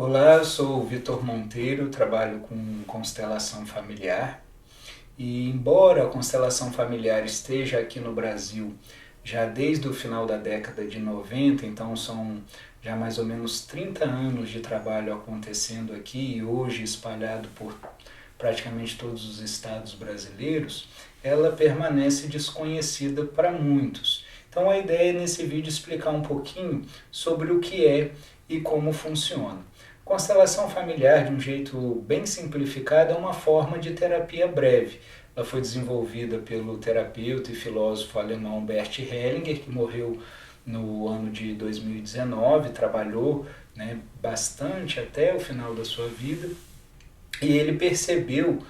Olá, eu sou o Vitor Monteiro, trabalho com constelação familiar e embora a constelação familiar esteja aqui no Brasil já desde o final da década de 90, então são já mais ou menos 30 anos de trabalho acontecendo aqui e hoje espalhado por praticamente todos os estados brasileiros, ela permanece desconhecida para muitos. Então a ideia é nesse vídeo explicar um pouquinho sobre o que é e como funciona. Constelação familiar, de um jeito bem simplificado, é uma forma de terapia breve. Ela foi desenvolvida pelo terapeuta e filósofo alemão Bert Hellinger, que morreu no ano de 2019, trabalhou bastante até o final da sua vida, e ele percebeu,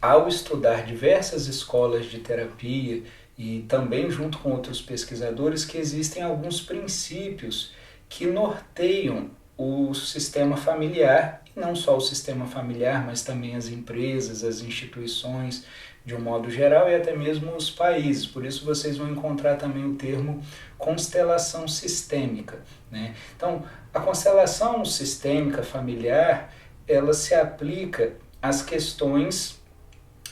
ao estudar diversas escolas de terapia e também junto com outros pesquisadores, que existem alguns princípios que norteiam o sistema familiar, e não só o sistema familiar, mas também as empresas, as instituições de um modo geral e até mesmo os países. Por isso vocês vão encontrar também o termo constelação sistêmica. Então, a constelação sistêmica familiar, ela se aplica às questões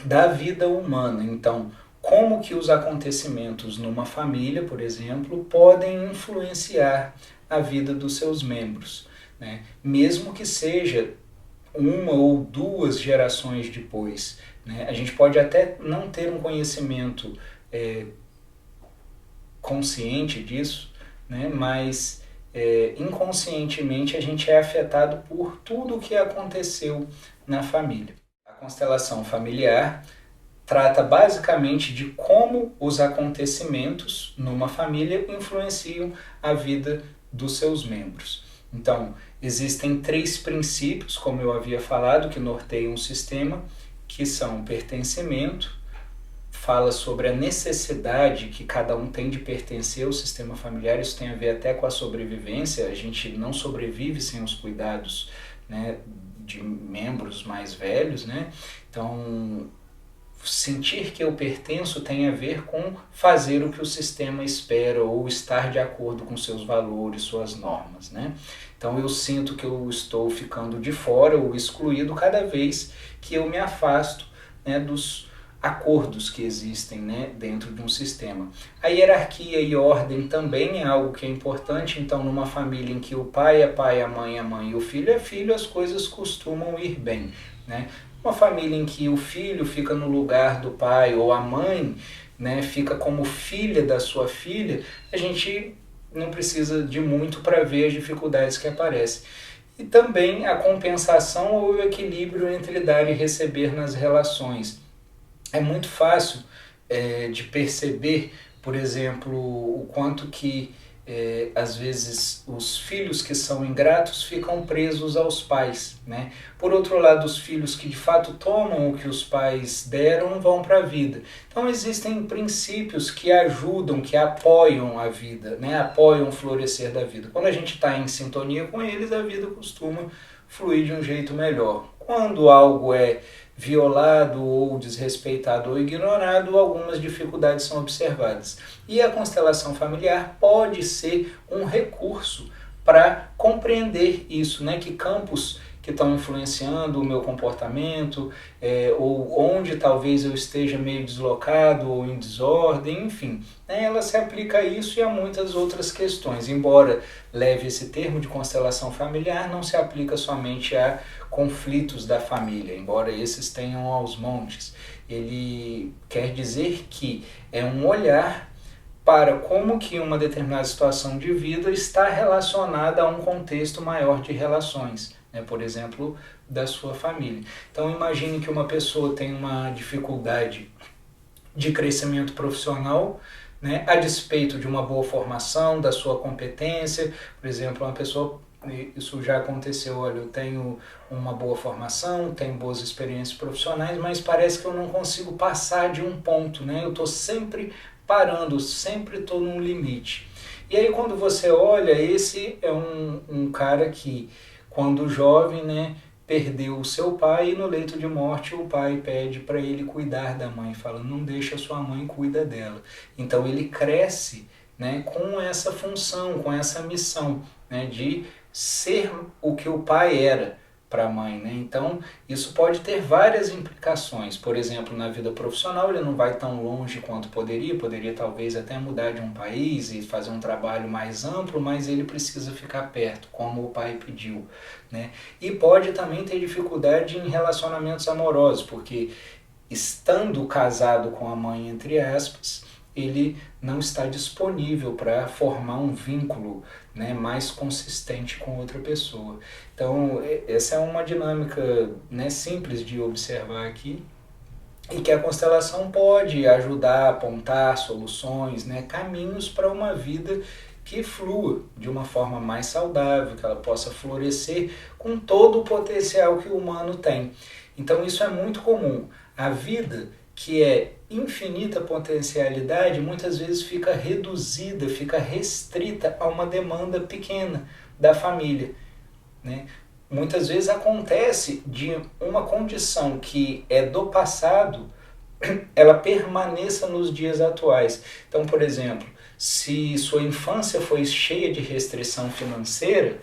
da vida humana. Então, como que os acontecimentos numa família, por exemplo, podem influenciar a vida dos seus membros, mesmo que seja uma ou duas gerações depois. A gente pode até não ter um conhecimento consciente disso, mas inconscientemente a gente é afetado por tudo o que aconteceu na família. A constelação familiar trata basicamente de como os acontecimentos numa família influenciam a vida dos seus membros. Então, existem 3 princípios, como eu havia falado, que norteiam o sistema, que são pertencimento, fala sobre a necessidade que cada um tem de pertencer ao sistema familiar, isso tem a ver até com a sobrevivência, a gente não sobrevive sem os cuidados de membros mais velhos, Então, sentir que eu pertenço tem a ver com fazer o que o sistema espera ou estar de acordo com seus valores, suas normas. Então eu sinto que eu estou ficando de fora ou excluído cada vez que eu me afasto dos acordos que existem dentro de um sistema. A hierarquia e ordem também é algo que é importante, então numa família em que o pai é pai, a mãe é mãe e o filho é filho, as coisas costumam ir bem. Uma família em que o filho fica no lugar do pai ou a mãe fica como filha da sua filha, a gente não precisa de muito para ver as dificuldades que aparecem. E também a compensação ou o equilíbrio entre dar e receber nas relações. É muito fácil de perceber, por exemplo, o quanto que às vezes os filhos que são ingratos ficam presos aos pais. Por outro lado, os filhos que de fato tomam o que os pais deram vão para a vida. Então existem princípios que ajudam, que apoiam a vida, apoiam o florescer da vida. Quando a gente está em sintonia com eles, a vida costuma fluir de um jeito melhor. Quando algo é violado ou desrespeitado ou ignorado, algumas dificuldades são observadas. E a constelação familiar pode ser um recurso para compreender isso, que campos que estão influenciando o meu comportamento, ou onde talvez eu esteja meio deslocado ou em desordem, enfim. Ela se aplica a isso e a muitas outras questões. Embora leve esse termo de constelação familiar, não se aplica somente a conflitos da família, embora esses tenham aos montes. Ele quer dizer que é um olhar para como que uma determinada situação de vida está relacionada a um contexto maior de relações, por exemplo, da sua família. Então imagine que uma pessoa tem uma dificuldade de crescimento profissional, a despeito de uma boa formação, da sua competência. Por exemplo, uma pessoa, isso já aconteceu, olha, eu tenho uma boa formação, tenho boas experiências profissionais, mas parece que eu não consigo passar de um ponto, eu estou sempre parando, sempre estou num limite. E aí quando você olha, esse é um cara que, quando jovem, perdeu o seu pai e no leito de morte o pai pede para ele cuidar da mãe, fala, não deixa sua mãe, cuida dela. Então ele cresce com essa função, com essa missão de ser o que o pai era para a mãe, né? Então, isso pode ter várias implicações. Por exemplo, na vida profissional, ele não vai tão longe quanto poderia talvez até mudar de um país e fazer um trabalho mais amplo, mas ele precisa ficar perto, como o pai pediu, né? E pode também ter dificuldade em relacionamentos amorosos, porque estando casado com a mãe, entre aspas, ele não está disponível para formar um vínculo, né, mais consistente com outra pessoa. Então, essa é uma dinâmica, né, simples de observar aqui, e que a constelação pode ajudar a apontar soluções, né, caminhos para uma vida que flua de uma forma mais saudável, que ela possa florescer com todo o potencial que o humano tem. Então isso é muito comum. A vida, que é infinita potencialidade, muitas vezes fica reduzida, fica restrita a uma demanda pequena da família, né? Muitas vezes acontece de uma condição que é do passado, ela permaneça nos dias atuais. Então, por exemplo, se sua infância foi cheia de restrição financeira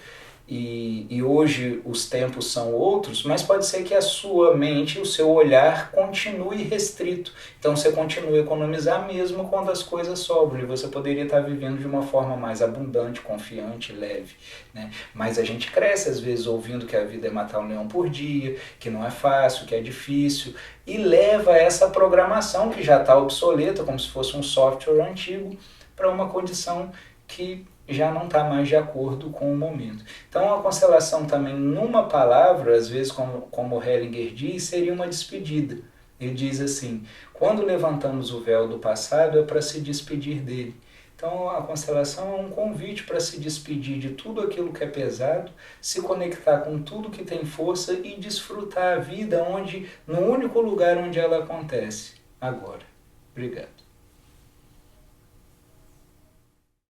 e hoje os tempos são outros, mas pode ser que a sua mente, o seu olhar continue restrito. Então você continua a economizar mesmo quando as coisas sobram e você poderia estar vivendo de uma forma mais abundante, confiante, leve, né? Mas a gente cresce às vezes ouvindo que a vida é matar um leão por dia, que não é fácil, que é difícil, e leva essa programação que já está obsoleta, como se fosse um software antigo, para uma condição que já não está mais de acordo com o momento. Então a constelação também, numa palavra, às vezes como Hellinger diz, seria uma despedida. Ele diz assim, quando levantamos o véu do passado é para se despedir dele. Então a constelação é um convite para se despedir de tudo aquilo que é pesado, se conectar com tudo que tem força e desfrutar a vida no único lugar onde ela acontece, agora. Obrigado.